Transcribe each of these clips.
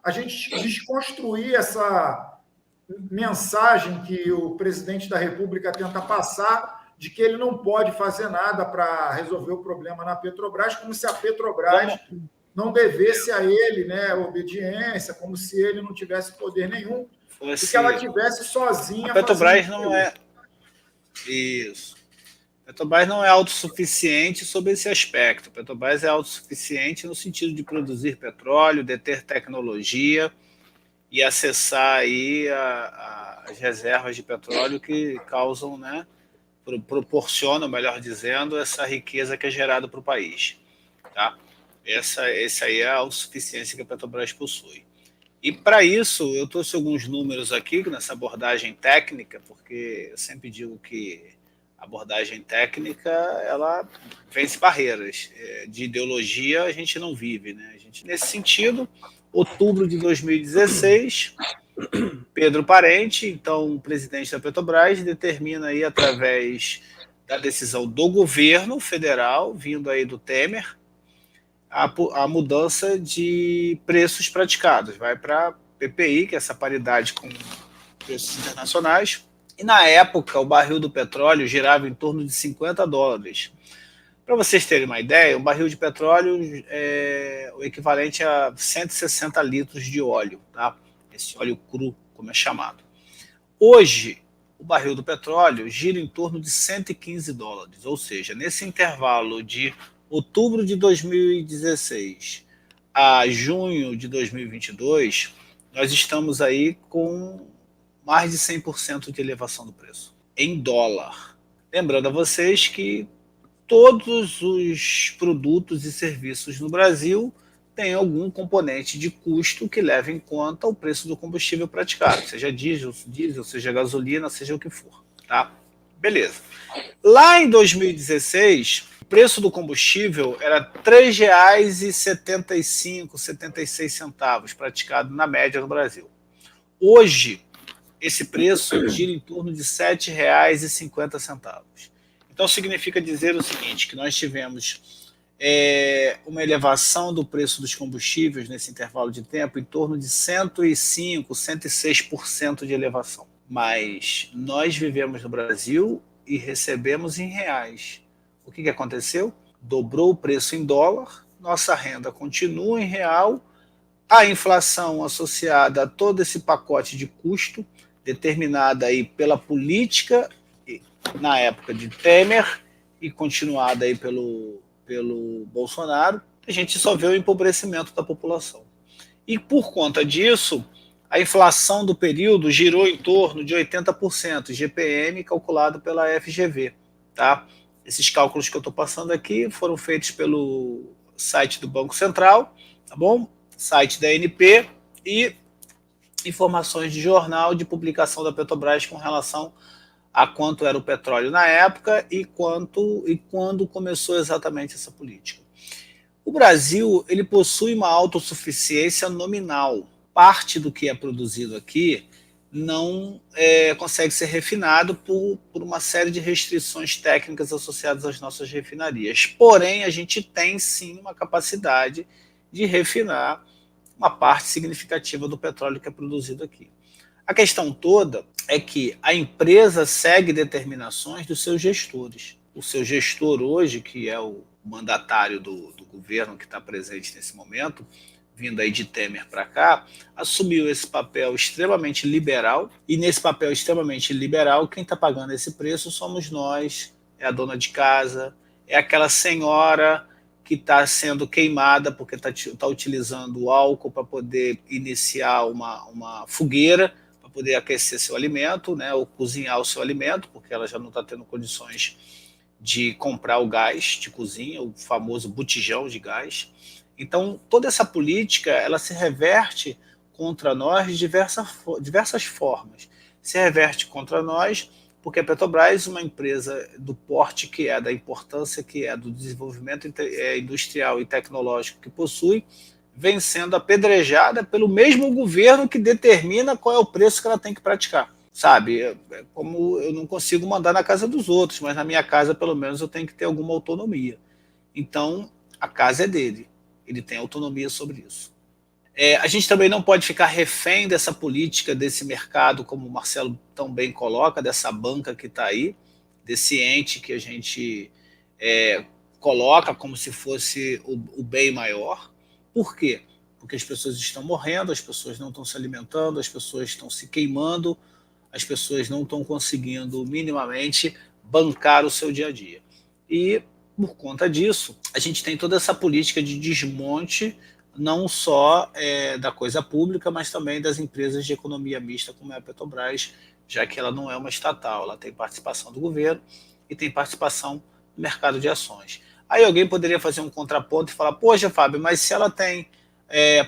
a gente desconstruir essa mensagem que o presidente da República tenta passar de que ele não pode fazer nada para resolver o problema na Petrobras, como se a Petrobras não devesse a ele, né, obediência, como se ele não tivesse poder nenhum, e que ela tivesse sozinha. A Petrobras não é isso. A Petrobras não é autossuficiente sobre esse aspecto. A Petrobras é autossuficiente no sentido de produzir petróleo, deter tecnologia e acessar aí as reservas de petróleo que causam, né, proporcionam, melhor dizendo, essa riqueza que é gerada para o país. Tá? Essa aí é a autossuficiência que a Petrobras possui. E para isso, eu trouxe alguns números aqui nessa abordagem técnica, porque eu sempre digo que a abordagem técnica ela vence barreiras. De ideologia a gente não vive. Né? A gente, nesse sentido, outubro de 2016, Pedro Parente, então presidente da Petrobras, determina aí, através da decisão do governo federal, vindo aí do Temer, a mudança de preços praticados. Vai para PPI, que é essa paridade com preços internacionais, e na época o barril do petróleo girava em torno de $50. Para vocês terem uma ideia, um barril de petróleo é o equivalente a 160 litros de óleo, tá? Esse óleo cru, como é chamado. Hoje, o barril do petróleo gira em torno de $115, ou seja, nesse intervalo de outubro de 2016 a junho de 2022, nós estamos aí com mais de 100% de elevação do preço, em dólar. Lembrando a vocês que todos os produtos e serviços no Brasil têm algum componente de custo que leva em conta o preço do combustível praticado, seja diesel, seja gasolina, seja o que for. Tá? Beleza. Lá em 2016, o preço do combustível era R$ 3,75, 76 centavos, praticado na média no Brasil. Hoje, esse preço gira em torno de R$ 7,50. Então, significa dizer o seguinte, que nós tivemos uma elevação do preço dos combustíveis nesse intervalo de tempo em torno de 105%, 106% de elevação. Mas nós vivemos no Brasil e recebemos em reais. O que aconteceu? Dobrou o preço em dólar, nossa renda continua em real, a inflação associada a todo esse pacote de custo, determinada aí pela política na época de Temer e continuada aí pelo Bolsonaro, a gente só vê o empobrecimento da população. E por conta disso, a inflação do período girou em torno de 80%, GPM calculado pela FGV. Tá? Esses cálculos que eu estou passando aqui foram feitos pelo site do Banco Central, tá bom? Site da ANP e informações de jornal de publicação da Petrobras com relação a quanto era o petróleo na época e quando começou exatamente essa política. O Brasil ele possui uma autossuficiência nominal. Parte do que é produzido aqui não consegue ser refinado por uma série de restrições técnicas associadas às nossas refinarias. Porém, a gente tem sim uma capacidade de refinar uma parte significativa do petróleo que é produzido aqui. A questão toda é que a empresa segue determinações dos seus gestores. O seu gestor hoje, que é o mandatário do governo que está presente nesse momento, vindo aí de Temer para cá, assumiu esse papel extremamente liberal, e nesse papel extremamente liberal, quem está pagando esse preço somos nós, é a dona de casa, é aquela senhora que está sendo queimada porque está utilizando o álcool para poder iniciar uma fogueira, para poder aquecer seu alimento, né, ou cozinhar o seu alimento, porque ela já não está tendo condições de comprar o gás de cozinha, o famoso botijão de gás. Então, toda essa política ela se reverte contra nós de diversas formas. Se reverte contra nós porque a Petrobras, uma empresa do porte que é, da importância que é, do desenvolvimento industrial e tecnológico que possui, vem sendo apedrejada pelo mesmo governo que determina qual é o preço que ela tem que praticar. Sabe, como eu não consigo mandar na casa dos outros, mas na minha casa, pelo menos, eu tenho que ter alguma autonomia. Então, a casa é dele. Ele tem autonomia sobre isso. A gente também não pode ficar refém dessa política, desse mercado, como o Marcelo tão bem coloca, dessa banca que está aí, desse ente que a gente coloca como se fosse o bem maior. Por quê? Porque as pessoas estão morrendo, as pessoas não estão se alimentando, as pessoas estão se queimando, as pessoas não estão conseguindo minimamente bancar o seu dia a dia. E, por conta disso, a gente tem toda essa política de desmonte, não só da coisa pública, mas também das empresas de economia mista, como é a Petrobras, já que ela não é uma estatal, ela tem participação do governo e tem participação no mercado de ações. Aí alguém poderia fazer um contraponto e falar, poxa, Fábio, mas se ela tem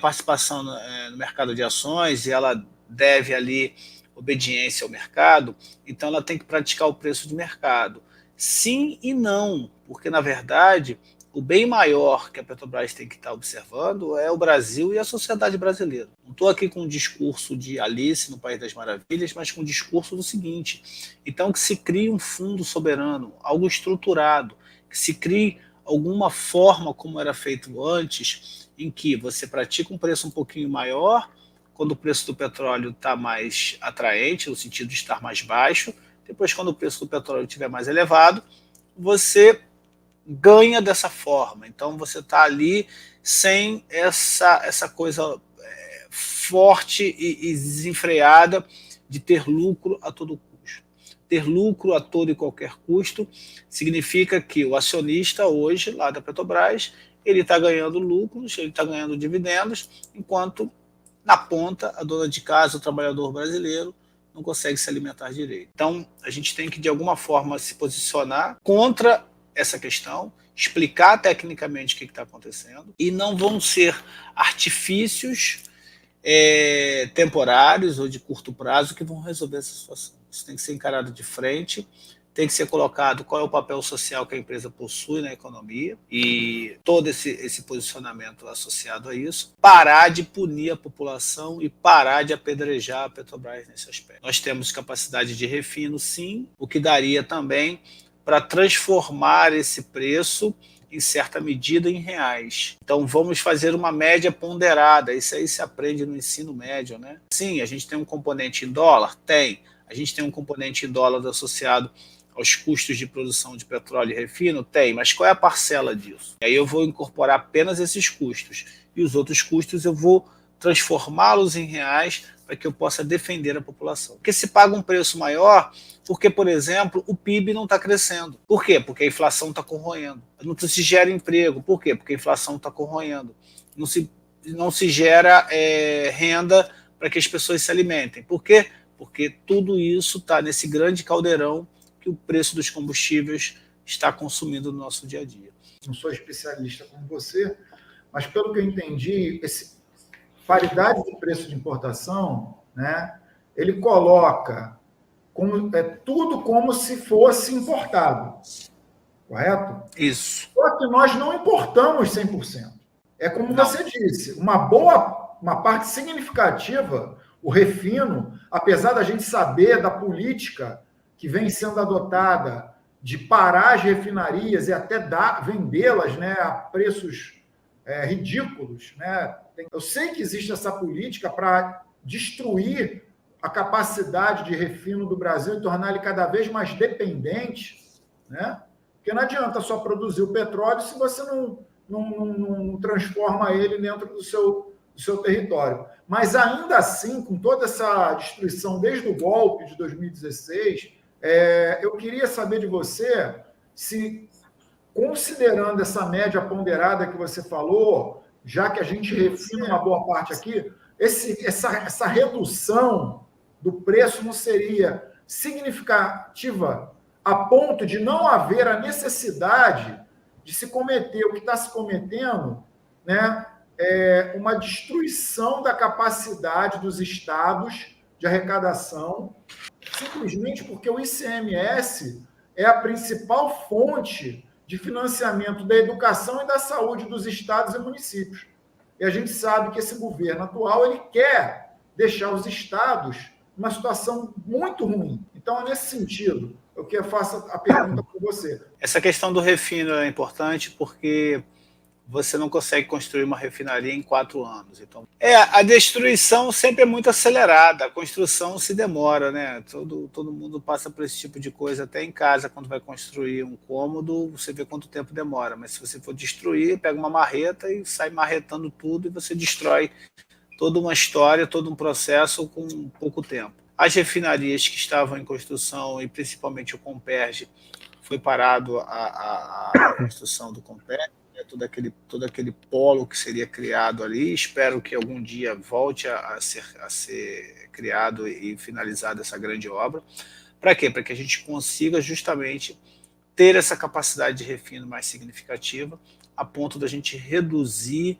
participação no mercado de ações e ela deve ali obediência ao mercado, então ela tem que praticar o preço de mercado. Sim e não, porque na verdade o bem maior que a Petrobras tem que estar observando é o Brasil e a sociedade brasileira. Não estou aqui com um discurso de Alice no País das Maravilhas, mas com um discurso do seguinte: então que se crie um fundo soberano, algo estruturado, que se crie alguma forma como era feito antes, em que você pratica um preço um pouquinho maior, quando o preço do petróleo está mais atraente, no sentido de estar mais baixo, depois quando o preço do petróleo estiver mais elevado, você ganha dessa forma. Então você está ali sem essa coisa forte e desenfreada de ter lucro a todo custo. Ter lucro a todo e qualquer custo significa que o acionista hoje, lá da Petrobras, ele está ganhando lucros, ele está ganhando dividendos, enquanto na ponta a dona de casa, o trabalhador brasileiro, não consegue se alimentar direito. Então a gente tem que de alguma forma se posicionar contra essa questão, explicar tecnicamente o que está acontecendo, e não vão ser artifícios temporários ou de curto prazo que vão resolver essa situação. Isso tem que ser encarado de frente, tem que ser colocado qual é o papel social que a empresa possui na economia e todo esse posicionamento associado a isso, parar de punir a população e parar de apedrejar a Petrobras nesse aspecto. Nós temos capacidade de refino, sim, o que daria também para transformar esse preço, em certa medida, em reais. Então vamos fazer uma média ponderada, isso aí se aprende no ensino médio, né? Sim, a gente tem um componente em dólar? Tem. A gente tem um componente em dólar associado aos custos de produção de petróleo e refino? Tem, mas qual é a parcela disso? E aí eu vou incorporar apenas esses custos, e os outros custos eu vou transformá-los em reais para que eu possa defender a população. Porque se paga um preço maior, porque, por exemplo, o PIB não está crescendo. Por quê? Porque a inflação está corroendo. Não se gera emprego. Por quê? Porque a inflação está corroendo. Não se gera renda para que as pessoas se alimentem. Por quê? Porque tudo isso está nesse grande caldeirão que o preço dos combustíveis está consumindo no nosso dia a dia. Não sou especialista como você, mas pelo que eu entendi, essa paridade de preço de importação, né, ele coloca tudo como se fosse importado, correto? Isso. Só que nós não importamos 100%. É como Não. você disse, uma parte significativa, o refino, apesar da gente saber da política que vem sendo adotada de parar as refinarias e até vendê-las, né, a preços ridículos, né? Eu sei que existe essa política para destruir a capacidade de refino do Brasil e tornar ele cada vez mais dependente, né? Porque não adianta só produzir o petróleo se você não transforma ele dentro do seu território. Mas ainda assim, com toda essa destruição desde o golpe de 2016, eu queria saber de você se, considerando essa média ponderada que você falou, já que a gente refina uma boa parte aqui, essa redução do preço não seria significativa a ponto de não haver a necessidade de se cometer o que está se cometendo, né? Uma destruição da capacidade dos estados de arrecadação, simplesmente porque o ICMS é a principal fonte de financiamento da educação e da saúde dos estados e municípios. E a gente sabe que esse governo atual ele quer deixar os estados numa situação muito ruim. Então, é nesse sentido, eu que faço a pergunta para você. Essa questão do refino é importante porque você não consegue construir uma refinaria em 4 anos. Então, a destruição sempre é muito acelerada, a construção se demora, né? Todo mundo passa por esse tipo de coisa, até em casa, quando vai construir um cômodo, você vê quanto tempo demora, mas se você for destruir, pega uma marreta e sai marretando tudo e você destrói toda uma história, todo um processo com pouco tempo. As refinarias que estavam em construção, e principalmente o Comperj, foi parado a construção do Comperj, né, todo aquele polo que seria criado ali. Espero que algum dia volte a ser criado e finalizada essa grande obra. Para quê? Para que a gente consiga justamente ter essa capacidade de refino mais significativa, a ponto da gente reduzir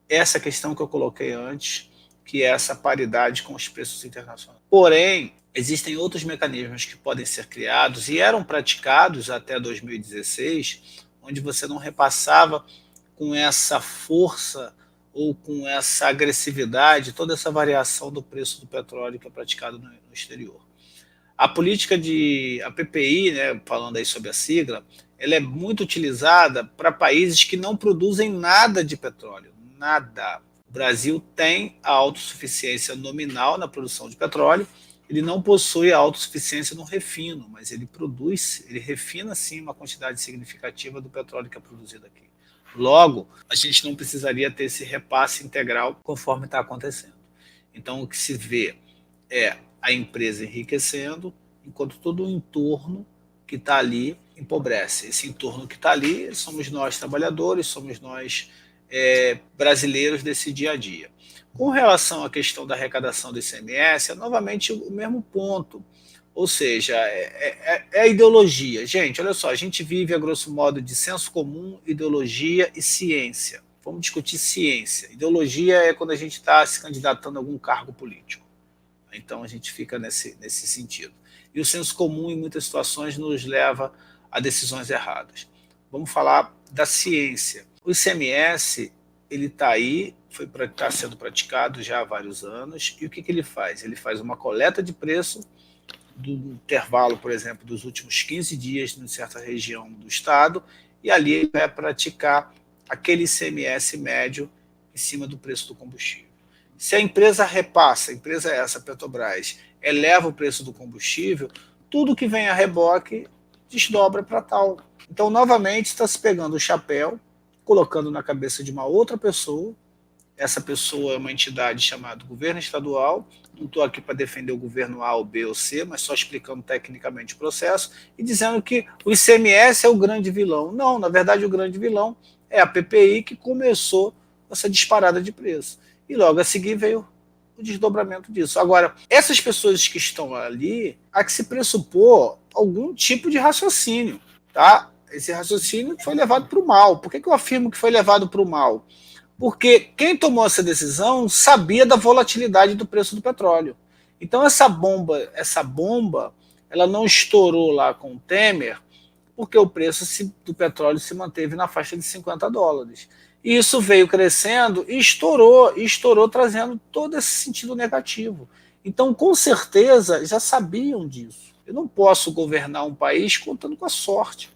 essa questão que eu coloquei antes, que é essa paridade com os preços internacionais. Porém, existem outros mecanismos que podem ser criados e eram praticados até 2016, onde você não repassava com essa força ou com essa agressividade toda essa variação do preço do petróleo que é praticado no exterior. A política a PPI, né, falando aí sobre a sigla, ela é muito utilizada para países que não produzem nada de petróleo, nada. O Brasil tem a autossuficiência nominal na produção de petróleo, ele não possui a autossuficiência no refino, mas ele refina sim uma quantidade significativa do petróleo que é produzido aqui. Logo, a gente não precisaria ter esse repasse integral conforme está acontecendo. Então, o que se vê é a empresa enriquecendo, enquanto todo o entorno que está ali empobrece. Esse entorno que está ali somos nós trabalhadores, somos nós brasileiros desse dia a dia. Com relação à questão da arrecadação do ICMS, é novamente o mesmo ponto. Ou seja, é a ideologia. Gente, olha só, a gente vive, a grosso modo, de senso comum, ideologia e ciência. Vamos discutir ciência. Ideologia é quando a gente está se candidatando a algum cargo político. Então a gente fica nesse sentido. E o senso comum, em muitas situações, nos leva a decisões erradas. Vamos falar da ciência. O ICMS, ele está aí, está sendo praticado já há vários anos, e o que ele faz? Ele faz uma coleta de preço do intervalo, por exemplo, dos últimos 15 dias em certa região do estado, e ali ele vai praticar aquele ICMS médio em cima do preço do combustível. Se a empresa repassa, a empresa é essa, a Petrobras, eleva o preço do combustível, tudo que vem a reboque desdobra para tal. Então, novamente, está se pegando o chapéu, colocando na cabeça de uma outra pessoa. Essa pessoa é uma entidade chamada governo estadual. Não estou aqui para defender o governo A, ou B ou C, mas só explicando tecnicamente o processo e dizendo que o ICMS é o grande vilão. Não, na verdade, o grande vilão é a PPI, que começou essa disparada de preço. E logo a seguir veio o desdobramento disso. Agora, essas pessoas que estão ali, há que se pressupor algum tipo de raciocínio, tá? Esse raciocínio foi levado para o mal. Por que eu afirmo que foi levado para o mal? Porque quem tomou essa decisão sabia da volatilidade do preço do petróleo. Então essa bomba, ela não estourou lá com o Temer, porque o preço do petróleo se manteve na faixa de $50. E isso veio crescendo e estourou trazendo todo esse sentido negativo. Então, com certeza, já sabiam disso. Eu não posso governar um país contando com a sorte.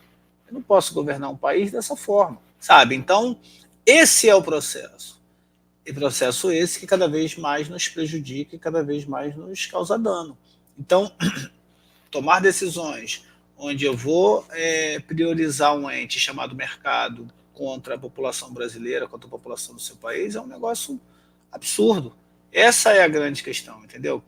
Eu não posso governar um país dessa forma, sabe? Então, esse é o processo. E processo esse que cada vez mais nos prejudica e cada vez mais nos causa dano. Então, tomar decisões onde eu vou priorizar um ente chamado mercado contra a população brasileira, contra a população do seu país, é um negócio absurdo. Essa é a grande questão, entendeu?